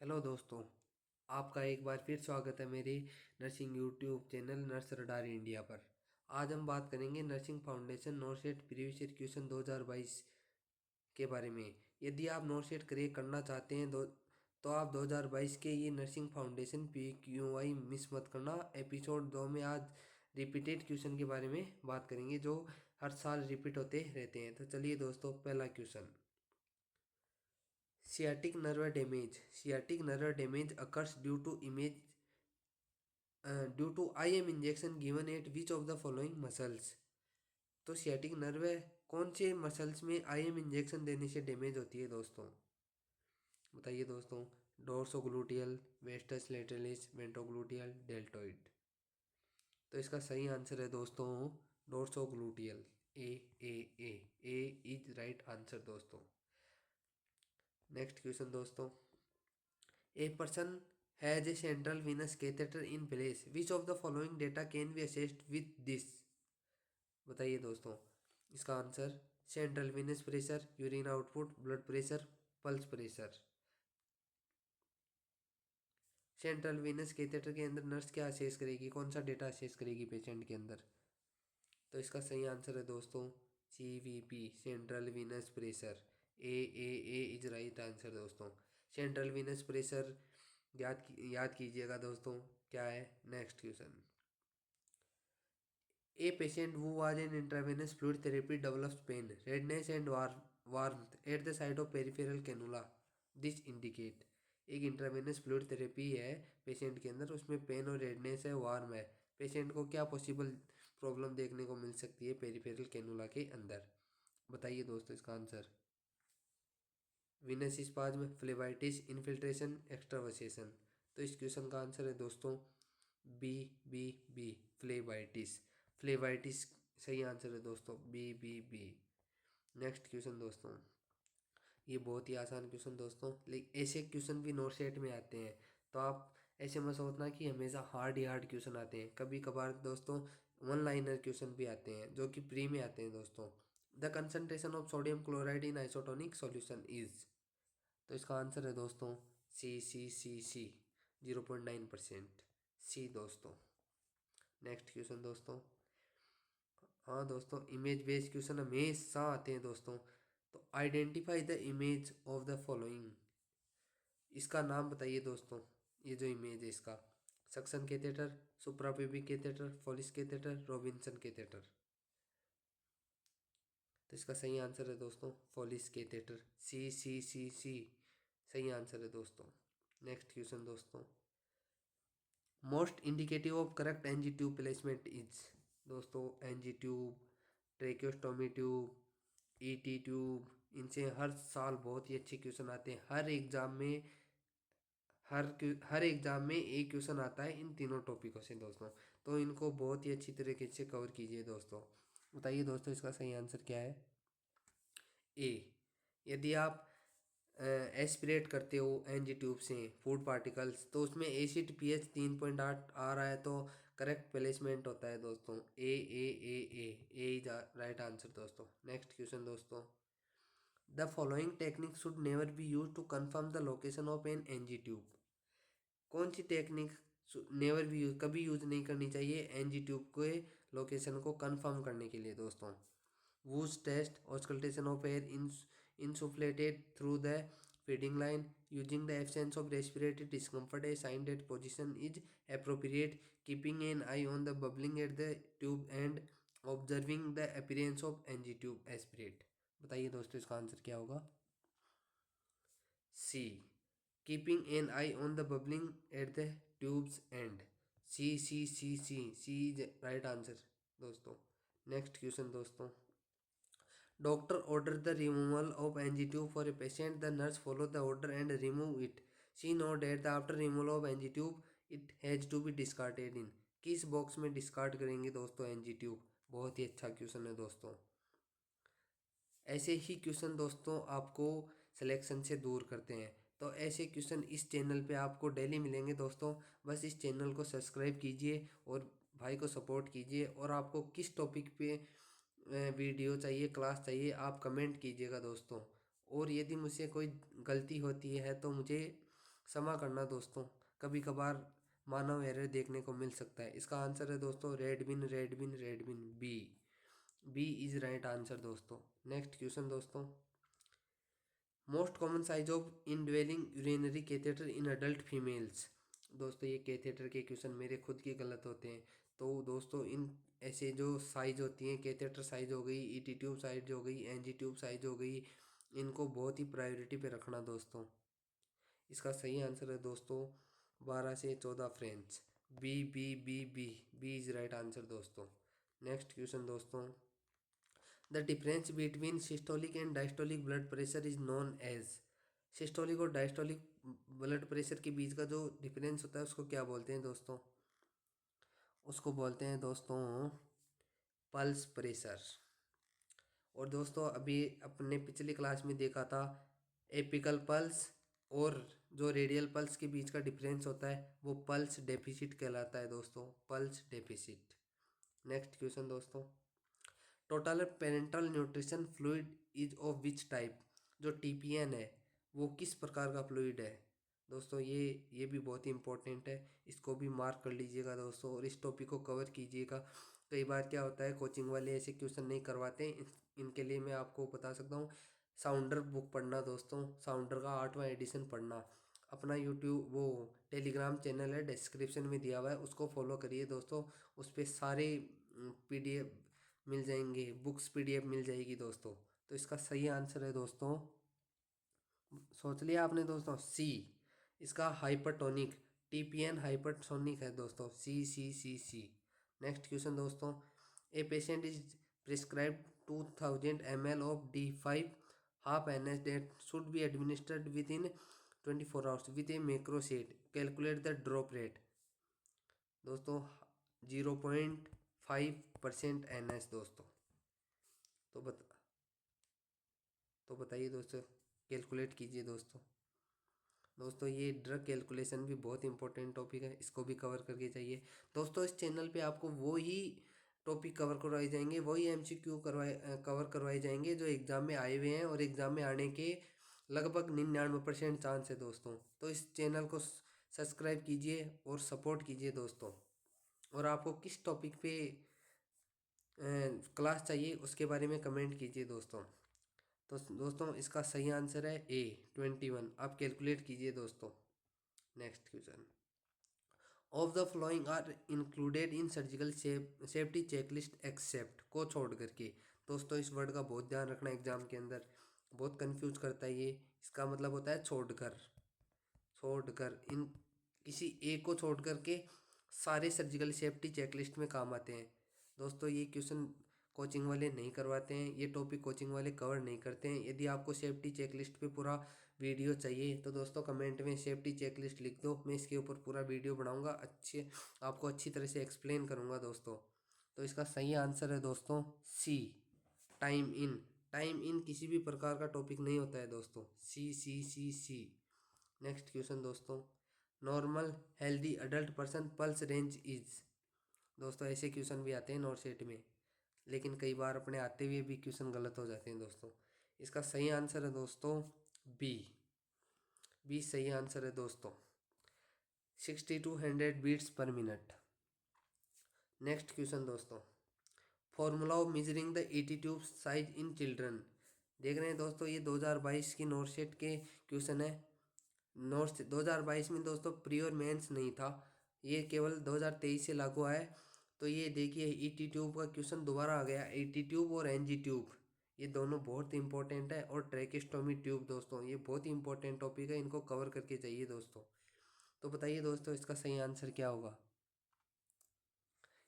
Hello दोस्तों, आपका एक बार फिर स्वागत है मेरे nursing YouTube channel nurse radar India पर। आज हम बात करेंगे nursing foundation नॉर्सेट previous year question 2022 के बारे में। यदि आप नॉर्सेट क्रैक करना चाहते हैं तो आप 2022 के ये नर्सिंग फाउंडेशन PQI मिस मत करना। एपिसोड 2 में आज रिपीटेड क्वेश्चन के बारे में बात करेंगे जो हर साल रिपीट होते रहते हैं। तो चलिए दोस्तों, पहला question. Sciatic nerve damage. Sciatic nerve damage occurs due to IM injection given at which of the following muscles? तो सियाटिक नर्व कौन से मसल्स में IM इंजेक्शन देने से डैमेज होती है दोस्तों? बताइए दोस्तों। डोर्सोग्लूटियल, वेस्टस लेटरलिस, वेंट्रोग्लूटियल, डेल्टोइड। तो इसका सही आंसर है दोस्तों डोर्सोग्लूटियल। ए ए ए ए इज राइट आंसर दोस्तों। नेक्स्ट क्वेश्चन दोस्तों। A person has a central venous catheter in place. Which of the following data can be assessed with this? बताइए दोस्तों। इसका answer central venous pressure, urine output, blood pressure, pulse pressure. Central venous catheter के अंदर nurse क्या assess करेगी, कौन सा data assess करेगी पेशेंट के अंदर? तो इसका सही आंसर है दोस्तों CVP, central venous pressure. A is right answer दोस्तों। सेंट्रल वेनस प्रेशर याद कीजिएगा दोस्तों क्या है। Next question. A patient who was in intravenous fluid therapy develops pain, redness and warmth at the site of peripheral cannula. This indicate। एक intravenous fluid therapy है patient के अंदर, उसमें पेन और रेडनेस है, वार्म है। पेशेंट को क्या पॉसिबल प्रॉब्लम देखने को मिल सकती है पेरिफेरल कैनुला के अंदर? बताइए दोस्तों इसका answer. Venous spasm, phlebitis, infiltration, extravasation. तो इस क्वेश्चन का आंसर है दोस्तों बी फ्लेवाइटिस। फ्लेवाइटिस सही आंसर है दोस्तों बी। नेक्स्ट क्वेश्चन दोस्तों। ये बहुत ही आसान क्वेश्चन दोस्तों, लेकिन ऐसे क्वेश्चन भी नोट सेट में आते हैं, तो आप ऐसे मत सोचना कि हमेशा हार्ड क्वेश्चन आते हैं। कभी कभार दोस्तों वन लाइनर क्वेश्चन भी आते हैं जो कि प्री में आते हैं दोस्तों। The concentration of sodium chloride in isotonic solution is. तो इसका आंसर है दोस्तों सी 0.9%। सी दोस्तों। नेक्स्ट क्वेश्चन दोस्तों। हाँ दोस्तों, इमेज बेस्ड क्वेश्चन हमेशा आते हैं दोस्तों। तो identify the image of the following. इसका नाम बताइए दोस्तों। ये जो इमेज है इसका, suction catheter, suprapubic catheter, Foley's catheter, Robinson catheter. तो इसका सही आंसर है दोस्तों फोलिस कैथेटर। सी सही आंसर है दोस्तों। नेक्स्ट क्वेश्चन दोस्तों। Most indicative of correct NG tube placement is. दोस्तों NG tube, tracheostomy tube, ET tube, इनसे हर साल बहुत ही अच्छे क्वेश्चन आते हैं। हर एग्जाम में एक क्वेश्चन आता है इन तीनों टॉपिकों से दोस्तों। तो इनको बहुत ही अच्छी तरीके से कवर कीजिए दोस्तों। बताइए दोस्तों इसका सही आंसर क्या है। ए। यदि आप एस्पिरेट करते हो एनजी ट्यूब से फूड पार्टिकल्स, तो उसमें एसिड पीएच 3.8 आ रहा है, तो करेक्ट प्लेसमेंट होता है दोस्तों ए इज राइट आंसर दोस्तों। नेक्स्ट क्वेश्चन दोस्तों। The following technique should never be use to confirm the location of an NG tube. कौन सी टेक्निक नेवर भी कभी यूज नहीं करनी चाहिए एनजी ट्यूब के लोकेशन को कंफर्म करने के लिए दोस्तों? Whoosh test, auscultation of air insufflated through the feeding line, using the absence of respiratory discomfort a sign that position is appropriate, keeping an eye on the bubbling at the tube and observing the appearance of NG tube aspirate। बताइए दोस्तों इसका answer क्या होगा। C, keeping an eye on the bubbling at the tubes end. C is right answer दोस्तों। Next question दोस्तों। Doctor ordered the removal of NG tube for a patient. The nurse followed the order and remove it. She noted that after removal of NG tube, it has to be discarded in। किस box में discard करेंगे दोस्तों NG tube? बहुत ही अच्छा question है दोस्तों। ऐसे ही question दोस्तों आपको सिलेक्शन से दूर करते हैं। तो ऐसे क्वेश्चन इस चैनल पे आपको डेली मिलेंगे दोस्तों। बस इस चैनल को सब्सक्राइब कीजिए और भाई को सपोर्ट कीजिए। और आपको किस टॉपिक पे वीडियो चाहिए, क्लास चाहिए, आप कमेंट कीजिएगा दोस्तों। और यदि मुझसे कोई गलती होती है तो मुझे क्षमा करना दोस्तों, कभी कभार मानव एरर देखने को मिल सकता है। इसका आंसर है दोस्तों red bin red bin red bin, B. B is right answer दोस्तों। नेक्स्ट क्वेश्चन दोस्तों, most common size of indwelling urinary catheter in adult females. दोस्तों ये कैथेटर के क्वेश्चन मेरे खुद के गलत होते हैं। तो दोस्तों इन ऐसे जो साइज होती हैं, कैथेटर साइज हो गई, ईटी ट्यूब साइज हो गई, एनजी ट्यूब साइज हो गई, इनको बहुत ही प्रायोरिटी पे रखना दोस्तों। इसका सही आंसर है दोस्तों 12 से 14 French, B B B B. B is right answer दोस्तों। नेक्स्ट क्वेश्चन दोस्तों, the difference between systolic and diastolic blood pressure is known as. Systolic और डायस्टोलिक ब्लड प्रेशर के बीच का जो डिफरेंस होता है उसको क्या बोलते हैं दोस्तों? उसको बोलते हैं दोस्तों पल्स प्रेशर। और दोस्तों अभी अपने पिछली क्लास में देखा था एपिकल पल्स और जो रेडियल पल्स के बीच का डिफरेंस होता है वो पल्स डेफिसिट कहलाता है दोस्तों, पल्स डेफिसिट। नेक्स्ट क्वेश्चन दोस्तों, total parental nutrition fluid is of which type. जो टीपीएन है वो किस प्रकार का फ्लूइड है दोस्तों? ये भी बहुत ही इंपॉर्टेंट है, इसको भी मार्क कर लीजिएगा दोस्तों और इस टॉपिक को कवर कीजिएगा। कई बार क्या होता है कोचिंग वाले ऐसे क्वेश्चन नहीं करवाते हैं, इनके लिए मैं आपको बता सकता हूँ साउंडर बुक पढ़ना दोस्तों, साउंडर का 8वां एडिशन पढ़ना। अपना यूट्यूब वो टेलीग्राम चैनल है डिस्क्रिप्शन में दिया हुआ है, उसको फॉलो करिए दोस्तों। उस पर सारे पीडीएफ मिल जाएंगे, बुक्स पीडीएफ मिल जाएगी दोस्तों। तो इसका सही आंसर है दोस्तों, सोच लिया आपने दोस्तों, सी। इसका हाइपरटोनिक, टीपीएन हाइपरटोनिक है दोस्तों, सी सी सी सी। नेक्स्ट क्वेश्चन दोस्तों, a patient is prescribe 2000 ml of D5 half NS that should be administered within 24 hours with a macrostate, calculate the drop rate। दोस्तों 0.5% NS दोस्तों। तो बताइए दोस्तों, कैलकुलेट कीजिए दोस्तों। दोस्तों ये ड्रग कैलकुलेशन भी बहुत इंपॉर्टेंट टॉपिक है, इसको भी कवर करके चाहिए दोस्तों। इस चैनल पे आपको वो ही टॉपिक कवर करवाए जाएंगे, वही एमसीक्यू कवर करवाए जाएंगे जो एग्ज़ाम में आए हुए हैं और एग्ज़ाम में आने के लगभग 99% चांस है दोस्तों। तो इस चैनल को सब्सक्राइब कीजिए और सपोर्ट कीजिए दोस्तों। और आपको किस टॉपिक पे क्लास चाहिए उसके बारे में कमेंट कीजिए दोस्तों। तो दोस्तों इसका सही आंसर है ए 21। आप कैलकुलेट कीजिए दोस्तों। Next question, of the following are included in surgical safety checklist except, को छोड़ करके। दोस्तों इस वर्ड का बहुत ध्यान रखना, एग्जाम के अंदर बहुत कंफ्यूज करता है ये। इसका मतलब होता है छोड़कर, छोड़कर इन किसी एक को छोड़ करके सारे सर्जिकल सेफ्टी चेकलिस्ट में काम आते हैं दोस्तों। ये क्वेश्चन कोचिंग वाले नहीं करवाते हैं, ये टॉपिक कोचिंग वाले कवर नहीं करते हैं। यदि आपको सेफ्टी चेकलिस्ट पे पूरा वीडियो चाहिए तो दोस्तों कमेंट में सेफ्टी चेकलिस्ट लिख दो, मैं इसके ऊपर पूरा वीडियो बनाऊंगा, आपको अच्छी तरह से एक्सप्लेन करूंगा दोस्तों। तो इसका सही आंसर है दोस्तों सी, टाइम इन। टाइम इन किसी भी प्रकार का टॉपिक नहीं होता है दोस्तों, सी सी सी सी। नेक्स्ट क्वेश्चन दोस्तों, normal healthy adult person pulse range is. दोस्तों ऐसे क्वेश्चन भी आते हैं नोट सेट में, लेकिन कई बार अपने आते हुए भी क्वेश्चन गलत हो जाते हैं दोस्तों। इसका सही आंसर है दोस्तों बी, बी सही आंसर है दोस्तों, 60 to 100 beats per minute. Next question दोस्तों, formula of measuring the ET tube size in children. देख रहे हैं दोस्तों ये 2022 की नोट सेट के क्वेश्चन है। नोट्स 2022 में दोस्तों प्री और मेंस नहीं था, ये केवल 2023 से लागू आया है। तो ये देखिए ईटी ट्यूब का क्वेश्चन दोबारा आ गया, ईटी ट्यूब और एनजी ट्यूब, ये दोनों बहुत इंपॉर्टेंट है। और ट्रैकेस्टोमी ट्यूब दोस्तों ये बहुत ही इंपॉर्टेंट टॉपिक है, इनको कवर करके चाहिए दोस्तों। तो बताइए दोस्तों इसका सही आंसर क्या होगा?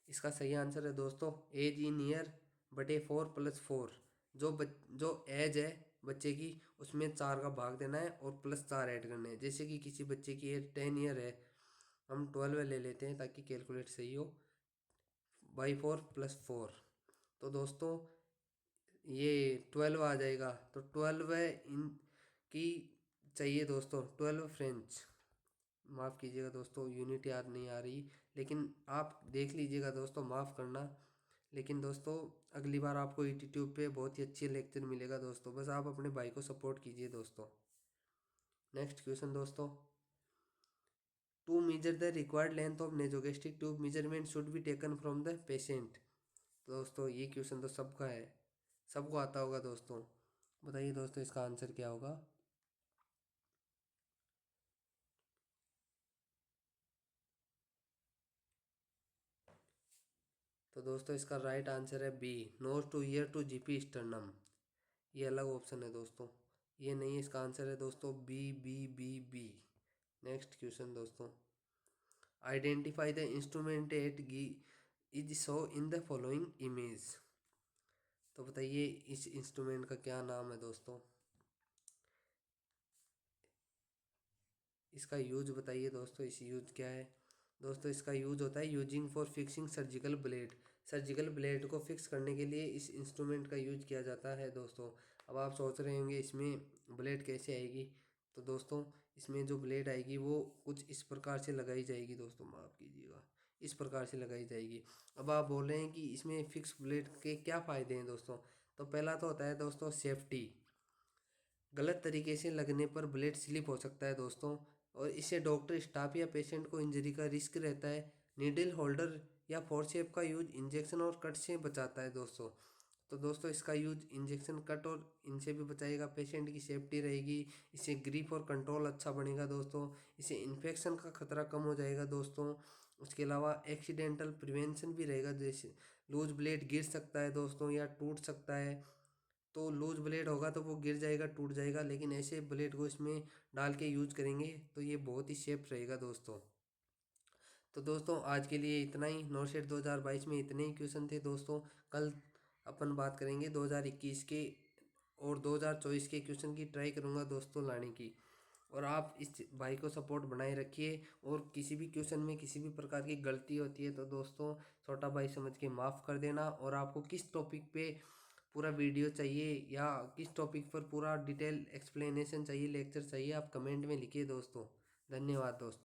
इसका सही आंसर है दोस्तों एज इन ईयर बटे 4+4। जो एज है बच्चे की उसमें 4 का भाग देना है और +4 ऐड करने हैं। जैसे कि किसी बच्चे की एज 10 ईयर है, हम 12 ले लेते हैं ताकि कैलकुलेट सही हो, बाई 4+4। तो दोस्तों ये 12 आ जाएगा। तो 12 इन की चाहिए दोस्तों, 12 फ्रेंच। माफ़ कीजिएगा दोस्तों यूनिट याद नहीं आ रही, लेकिन आप देख लीजिएगा दोस्तों, माफ़ करना। लेकिन दोस्तों अगली बार आपको यूट्यूब पे बहुत ही अच्छी लेक्चर मिलेगा दोस्तों, बस आप अपने भाई को सपोर्ट कीजिए दोस्तों। नेक्स्ट क्वेश्चन दोस्तों, to measure the required length of nasogastric tube measurement should be taken from the patient. दोस्तों ये क्वेश्चन तो सबका है, सबको आता होगा दोस्तों। बताइए दोस्तों इसका आंसर क्या होगा। तो दोस्तों इसका राइट आंसर है B, nose to ear to xiphisternum. ये अलग ऑप्शन है दोस्तों, ये नहीं है। इसका आंसर है दोस्तों B B B B. Next question दोस्तों, आइडेंटिफाई द इंस्ट्रूमेंट एट गी is show in the following image. तो बताइए इस इंस्ट्रूमेंट का क्या नाम है दोस्तों, इसका यूज बताइए दोस्तों, इस यूज क्या है। दोस्तों इसका यूज होता है using for fixing surgical blade. Surgical blade को फिक्स करने के लिए इस इंस्ट्रूमेंट का यूज किया जाता है दोस्तों। अब आप सोच रहे होंगे इसमें ब्लेड कैसे आएगी। तो दोस्तों इसमें जो ब्लेड आएगी वो कुछ इस प्रकार से लगाई जाएगी दोस्तों, माफ़ कीजिएगा, इस प्रकार से लगाई जाएगी। अब आप बोल रहे हैं कि इसमें फिक्स ब्लेड के क्या फ़ायदे हैं दोस्तों। तो पहला तो होता है दोस्तों सेफ्टी। गलत तरीके से लगने पर ब्लेड स्लिप हो सकता है दोस्तों, और इससे डॉक्टर स्टाफ या पेशेंट को इंजरी का रिस्क रहता है। नीडल होल्डर या फोर्सेप का यूज इंजेक्शन और कट से बचाता है दोस्तों। तो दोस्तों इसका यूज इंजेक्शन कट और इनसे भी बचाएगा, पेशेंट की सेफ्टी रहेगी। इससे ग्रिप और कंट्रोल अच्छा बनेगा दोस्तों। इससे इन्फेक्शन का खतरा कम हो जाएगा दोस्तों। उसके अलावा एक्सीडेंटल प्रिवेंशन भी रहेगा, जैसे लूज ब्लेड गिर सकता है दोस्तों या टूट सकता है। तो लूज ब्लेड होगा तो वो गिर जाएगा, टूट जाएगा, लेकिन ऐसे ब्लेड को इसमें डाल के यूज करेंगे तो ये बहुत ही सेफ रहेगा दोस्तों। तो दोस्तों आज के लिए इतना ही। नौशेड 2022 में इतने ही क्वेश्चन थे दोस्तों। कल अपन बात करेंगे 2021 के और 2024 के क्वेश्चन की ट्राई करूँगा दोस्तों लाने की। और आप इस भाई को सपोर्ट बनाए रखिए, और किसी भी क्वेश्चन में किसी भी प्रकार की गलती होती है तो दोस्तों छोटा भाई समझ के माफ़ कर देना। और आपको किस टॉपिक पे पूरा वीडियो चाहिए या किस टॉपिक पर पूरा डिटेल एक्सप्लेनेशन चाहिए, लेक्चर चाहिए, आप कमेंट में लिखिए दोस्तों। धन्यवाद दोस्तों।